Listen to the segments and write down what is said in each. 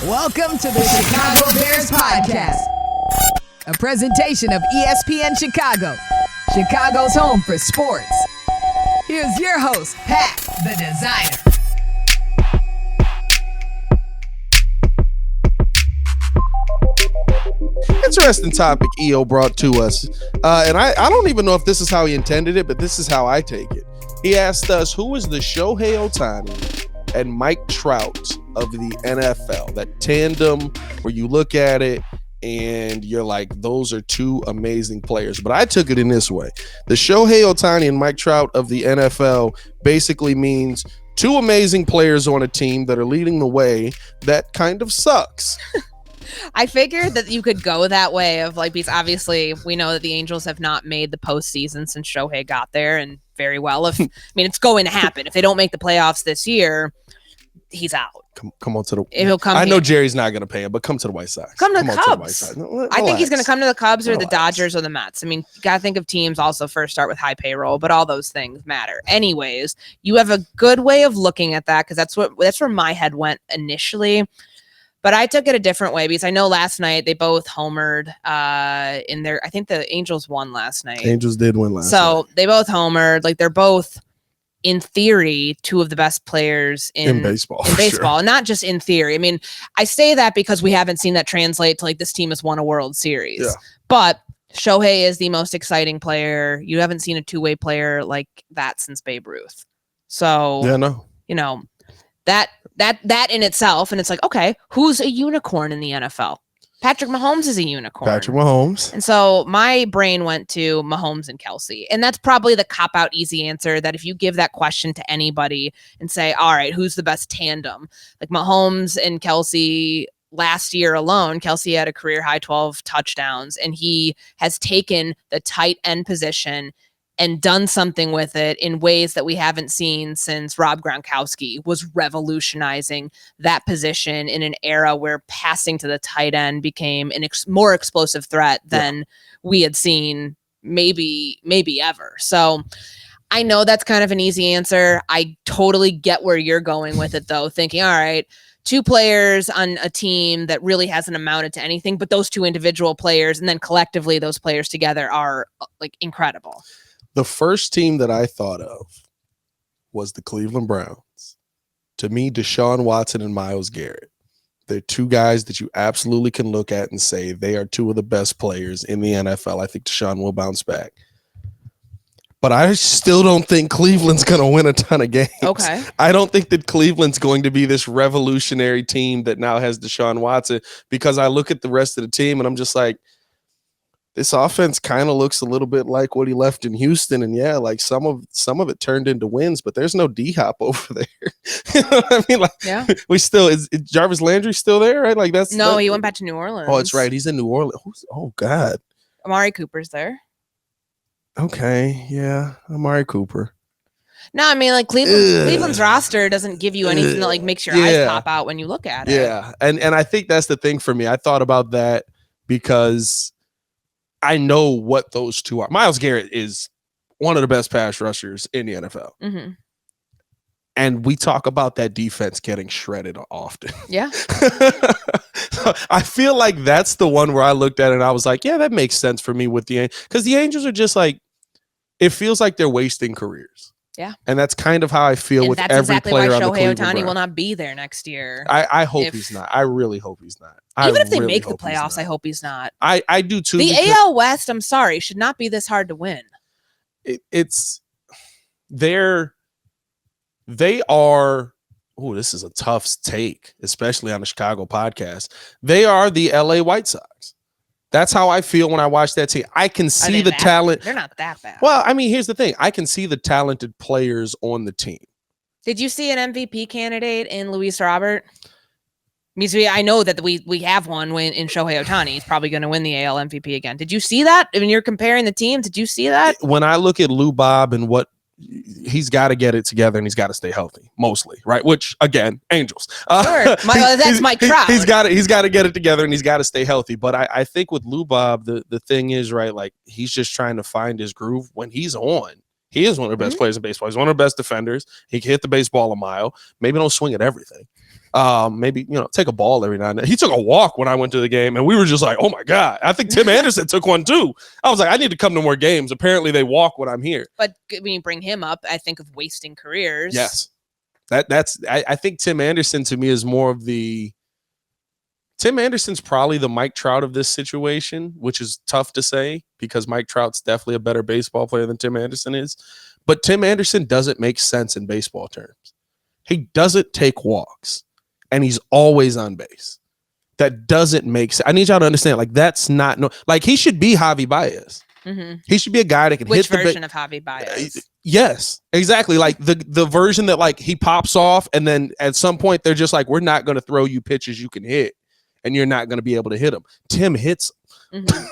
Welcome to the Chicago Bears Podcast, a presentation of ESPN Chicago, Chicago's home for sports. Here's your host, Pat, the designer. Interesting topic EO brought to us. And I don't even know if this is how he intended it, but this is how I take it. He asked us, who is the Shohei Ohtani and Mike Trout of the NFL? That tandem where you look at it and you're like, those are two amazing players. But I took it in this way. The Shohei Ohtani and Mike Trout of the NFL basically means two amazing players on a team that are leading the way that kind of sucks. I figured that you could go that way of like, because obviously we know that the Angels have not made the postseason since Shohei got there, and very well. It's going to happen. If they don't make the playoffs this year, he's out. Come on to the. He'll come. I know Jerry's not going to pay him, but come to the White Sox. Come to the Cubs. I think he's going to come to the Cubs or the Dodgers or the Mets. You got to think of teams also first start with high payroll, but all those things matter. Anyways, you have a good way of looking at that because that's where my head went initially. But I took it a different way because I know last night they both homered in their. I think the Angels won last night. Angels did win last night. So they both homered. Like they're both, in theory, two of the best players in baseball. In baseball, and not just in theory. I say that because we haven't seen that translate to like this team has won a World Series. Yeah. But Shohei is the most exciting player. You haven't seen a two-way player like that since Babe Ruth. So yeah, no. That in itself, and it's like, okay, who's a unicorn in the NFL? Patrick Mahomes is a unicorn. Patrick Mahomes. And so my brain went to Mahomes and Kelsey. And that's probably the cop-out easy answer that if you give that question to anybody and say, all right, who's the best tandem? Like Mahomes and Kelsey last year alone, Kelsey had a career-high 12 touchdowns, and he has taken the tight end position and done something with it in ways that we haven't seen since Rob Gronkowski was revolutionizing that position in an era where passing to the tight end became an more explosive threat than we had seen maybe ever. So I know that's kind of an easy answer. I totally get where you're going with it, though, thinking, all right, two players on a team that really hasn't amounted to anything, but those two individual players, and then collectively those players together are like incredible. The first team that I thought of was the Cleveland Browns. To me, Deshaun Watson and Myles Garrett. They're two guys that you absolutely can look at and say they are two of the best players in the NFL. I think Deshaun will bounce back. But I still don't think Cleveland's going to win a ton of games. Okay. I don't think that Cleveland's going to be this revolutionary team that now has Deshaun Watson, because I look at the rest of the team and I'm just like, this offense kind of looks a little bit like what he left in Houston. And yeah, like some of it turned into wins, but there's no D-Hop over there. You know what I mean? We still, is Jarvis Landry still there, right? Like he went back to New Orleans. Oh, it's right. He's in New Orleans. Oh God. Amari Cooper's there. Okay. Yeah. Amari Cooper. No, Cleveland's roster doesn't give you anything that like makes your eyes pop out when you look at it. Yeah. And I think that's the thing for me. I thought about that because I know what those two are. Myles Garrett is one of the best pass rushers in the NFL. Mm-hmm. And we talk about that defense getting shredded often. Yeah. I feel like that's the one where I looked at it and I was like, yeah, that makes sense for me with because the Angels are just like, it feels like they're wasting careers. Yeah. And that's kind of how I feel with every exactly player on the Cleveland. Cleveland That's exactly why Shohei Ohtani Browns. will not be there next year. I hope he's not. I really hope he's not. Even if they make the playoffs, I hope he's not. I do too. The AL West, I'm sorry, should not be this hard to win. They are, this is a tough take, especially on the Chicago podcast. They are the LA White Sox. That's how I feel when I watch that team. I can see the talent. They're not that bad. Well, here's the thing. I can see the talented players on the team. Did you see an MVP candidate in Luis Robert? I know that we have one in Shohei Ohtani. He's probably going to win the AL MVP again. Did you see that? When you're comparing the teams, did you see that? When I look at Lou Bob and what he's got to get it together and he's got to stay healthy, mostly, right? Which again, Angels. Sure, that's Mike Trout. He's got to get it together and he's got to stay healthy. But I think with Lou Bob, the thing is, right, like he's just trying to find his groove. When he's on, He is one of the best players in baseball. He's one of the best defenders. He can hit the baseball a mile. Maybe don't swing at everything. Maybe, take a ball every now and then. He took a walk when I went to the game, and we were just like, oh, my God. I think Tim Anderson took one, too. I was like, I need to come to more games. Apparently, they walk when I'm here. But when you bring him up, I think of wasting careers. Yes. I think Tim Anderson, to me, is more of the – Tim Anderson's probably the Mike Trout of this situation, which is tough to say because Mike Trout's definitely a better baseball player than Tim Anderson is. But Tim Anderson doesn't make sense in baseball terms. He doesn't take walks, and he's always on base. That doesn't make sense. I need y'all to understand, that's not he should be Javi Baez. Mm-hmm. He should be a guy that can hit the Which version of Javi Baez? Yes, exactly. The version that he pops off, and then at some point they're just like, we're not going to throw you pitches you can hit, and you're not going to be able to hit them. Tim hits. Mm-hmm.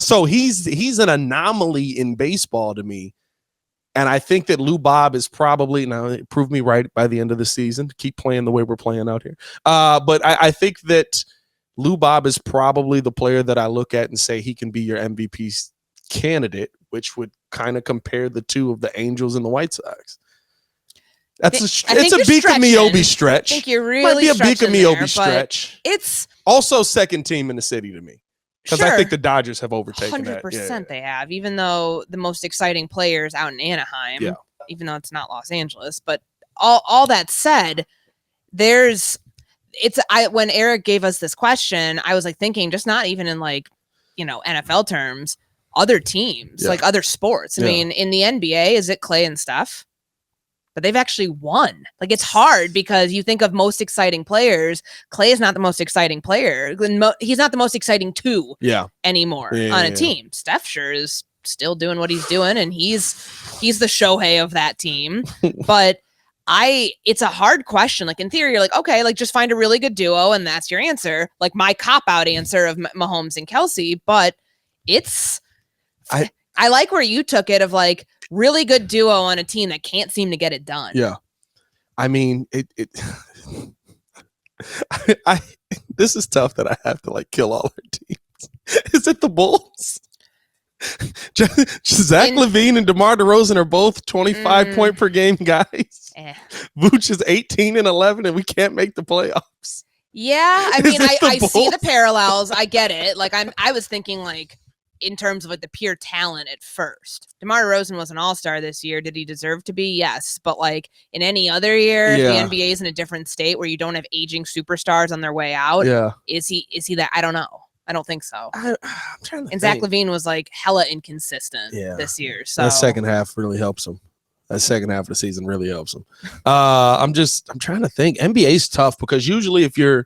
So he's an anomaly in baseball to me. And I think that Lou Bob is probably, now prove me right by the end of the season, to keep playing the way we're playing out here. But I think that Lou Bob is probably the player that I look at and say he can be your MVP candidate, which would kind of compare the two of the Angels and the White Sox. It's a Bika Miobi stretch. I think you're really might be a Bika Miobi there, stretch. It's also second team in the city to me. Because I think the Dodgers have overtaken 100% they have, even though the most exciting players out in Anaheim, even though it's not Los Angeles. But all that said, when Eric gave us this question, I was thinking just not even in NFL terms, other teams, other sports. I mean, in the NBA, is it Clay and Steph? But they've actually won. It's hard because you think of most exciting players. Clay is not the most exciting player. He's not the most exciting two anymore on a team. Steph sure is still doing what he's doing, and he's the Shohei of that team. But it's a hard question. In theory, you're okay, just find a really good duo, and that's your answer. My cop-out answer of Mahomes and Kelsey. But I like where you took it of really good duo on a team that can't seem to get it done. Yeah. I mean, this is tough that I have to kill all our teams. Is it the Bulls? Zach LaVine and DeMar DeRozan are both 25 point per game guys. Vooch is 18 and 11 and we can't make the playoffs. Yeah. I mean, I see the parallels. I get it. I was thinking in terms of the pure talent at first. DeMar DeRozan was an all-star this year. Did he deserve to be? Yes. But in any other year, the NBA is in a different state where you don't have aging superstars on their way out. Yeah. Is he that? I don't know. I don't think so. I'm trying to think. Zach LaVine was hella inconsistent this year. So that second half really helps him. That second half of the season really helps him. I'm trying to think. NBA's tough because usually if you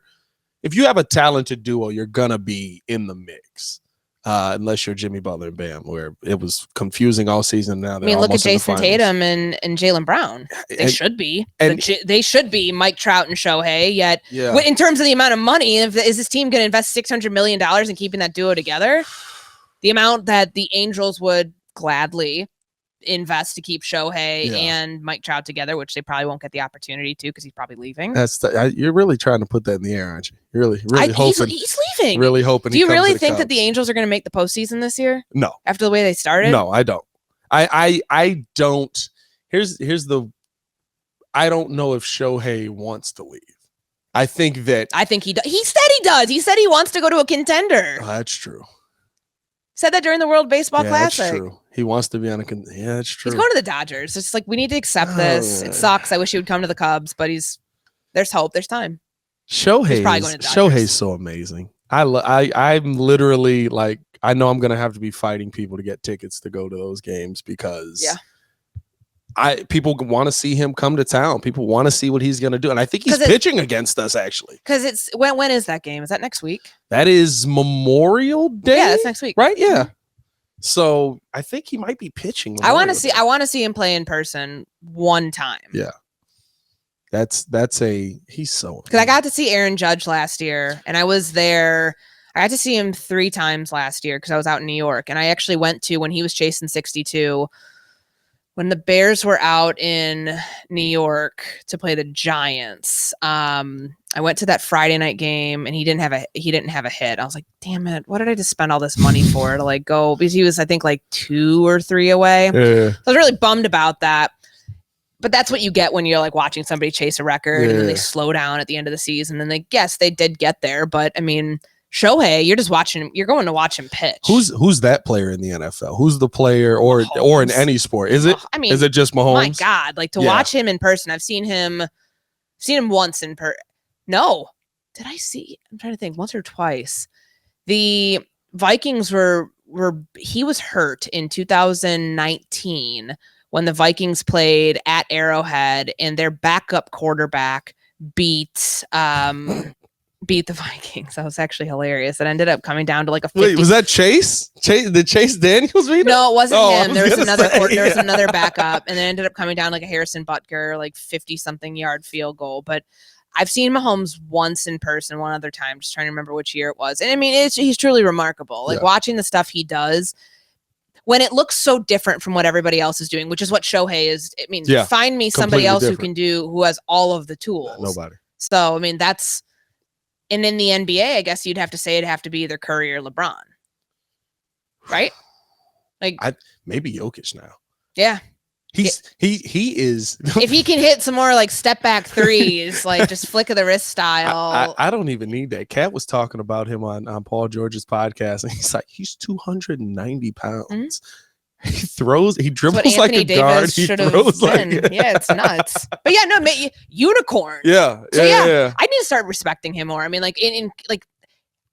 have a talented duo, you're gonna be in the mix. Unless you're Jimmy Butler and Bam, where it was confusing all season. Now, look at Jason Tatum and Jaylen Brown. They should be. They should be Mike Trout and Shohei. Yet, in terms of the amount of money, is this team going to invest $600 million in keeping that duo together? The amount that the Angels would gladly invest to keep Shohei and Mike Trout together, which they probably won't get the opportunity to because he's probably leaving. You're really trying to put that in the air, aren't you? You're really hoping he's leaving. Really hoping. Do you really think that the Angels are going to make the postseason this year? No. After the way they started? No, I don't. I don't. I don't know if Shohei wants to leave. I think he does. He said he does. He said he wants to go to a contender. Oh, that's true. Said that during the World Baseball Classic. That's true. He wants to be on yeah, that's true. He's going to the Dodgers. It's we need to accept this. It sucks. I wish he would come to the Cubs, but there's hope. There's time. Shohei's so amazing. I'm literally I know I'm gonna have to be fighting people to get tickets to go to those games because people want to see him come to town. People want to see what he's gonna do, and I think he's pitching against us actually. Because it's when is that game? Is that next week? That is Memorial Day. Yeah, that's next week, right? Yeah. Mm-hmm. So I think he might be pitching. I want to see him play in person one time. Yeah. He's so because I got to see Aaron Judge last year and I was there. I got to see him 3 times last year because I was out in New York and I actually went to when he was chasing 62. when the Bears were out in New York to play the Giants, I went to that Friday night game and he didn't have a hit. I was like, damn it, what did I just spend all this money for to like go? Because he was, I think, like 2 or 3 away. Yeah. So I was really bummed about that. But that's what you get when you're like watching somebody chase a record and then they slow down at the end of the season. And they did get there. But I mean, Shohei, you're going to watch him pitch. Who's that player in the NFL? Who's the player or in any sport? Is it just Mahomes? My God, like to watch him in person. I've seen him once in person. No. Did I see? I'm trying to think, once or twice. The Vikings he was hurt in 2019 when the Vikings played at Arrowhead and their backup quarterback beat the Vikings. That was actually hilarious. It ended up coming down to like a 50. Wait, was that Chase? Did Chase Daniels beat him? No, it wasn't him. There was another backup, and it ended up coming down like a Harrison Butker, like 50-something yard field goal. But I've seen Mahomes once in person, one other time, just trying to remember which year it was. And I mean, he's truly remarkable. Like watching the stuff he does when it looks so different from what everybody else is doing, which is what Shohei is. I mean, find me somebody else who has all of the tools. Nobody. So, I mean, and in the NBA, I guess you'd have to say it'd have to be either Curry or LeBron, right? Like maybe Jokic now. Yeah, he is. If he can hit some more like step back threes, like just flick of the wrist style. I don't even need that. Kat was talking about him on Paul George's podcast, and he's like, he's 290 pounds. Mm-hmm. He dribbles like a guard. He throws like it's nuts. But yeah, no, unicorn. Yeah. I need to start respecting him more. I mean, like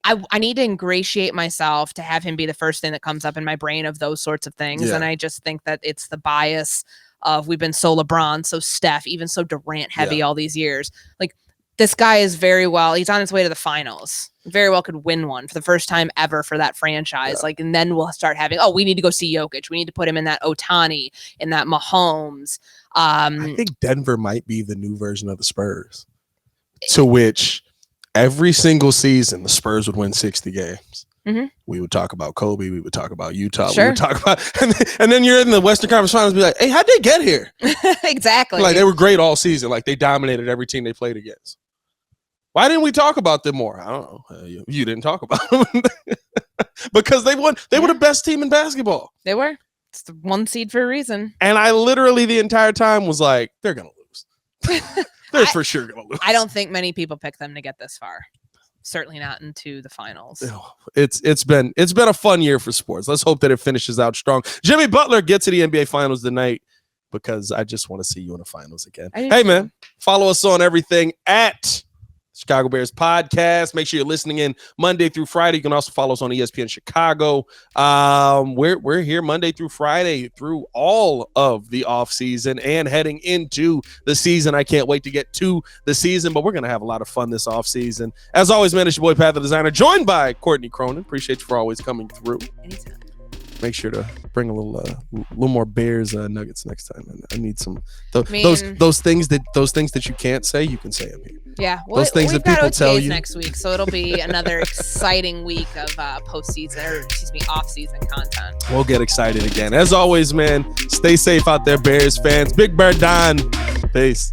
I need to ingratiate myself to have him be the first thing that comes up in my brain of those sorts of things. Yeah. And I just think that it's the bias of we've been so LeBron, so Steph, even so Durant heavy all these years. Like this guy is he's on his way to the finals. Very well could win one for the first time ever for that franchise. Yeah. Like, and then we'll start having, we need to go see Jokic. We need to put him in that Ohtani, in that Mahomes. I think Denver might be the new version of the Spurs, to which every single season the Spurs would win 60 games. Mm-hmm. We would talk about Kobe. We would talk about Utah. Sure. We would talk about, and then you're in the Western Conference Finals and be like, hey, how'd they get here? Exactly. Like they were great all season. Like they dominated every team they played against. Why didn't we talk about them more? I don't know. You didn't talk about them because they won. They were the best team in basketball. They were. It's the 1 seed for a reason. And I literally the entire time was like, they're going to lose. They're for sure going to lose. I don't think many people pick them to get this far. Certainly not into the finals. It's been a fun year for sports. Let's hope that it finishes out strong. Jimmy Butler gets to the NBA Finals tonight because I just want to see you in the finals again. Hey, man, follow us on everything at Chicago Bears Podcast. Make sure you're listening in Monday through Friday. You can also follow us on ESPN Chicago. We're here Monday through Friday through all of the offseason and heading into the season. I can't wait to get to the season, but we're going to have a lot of fun this offseason. As always, man, it's your boy, Pat the Designer, joined by Courtney Cronin. Appreciate you for always coming through. Anytime. Make sure to bring a little more Bears nuggets next time. I need some those things that you can't say, you can say them here. Yeah, those things that people tell you next week, so it'll be another exciting week of off-season content. We'll get excited again. As always, man, stay safe out there, Bears fans. Big Bird Don. Peace.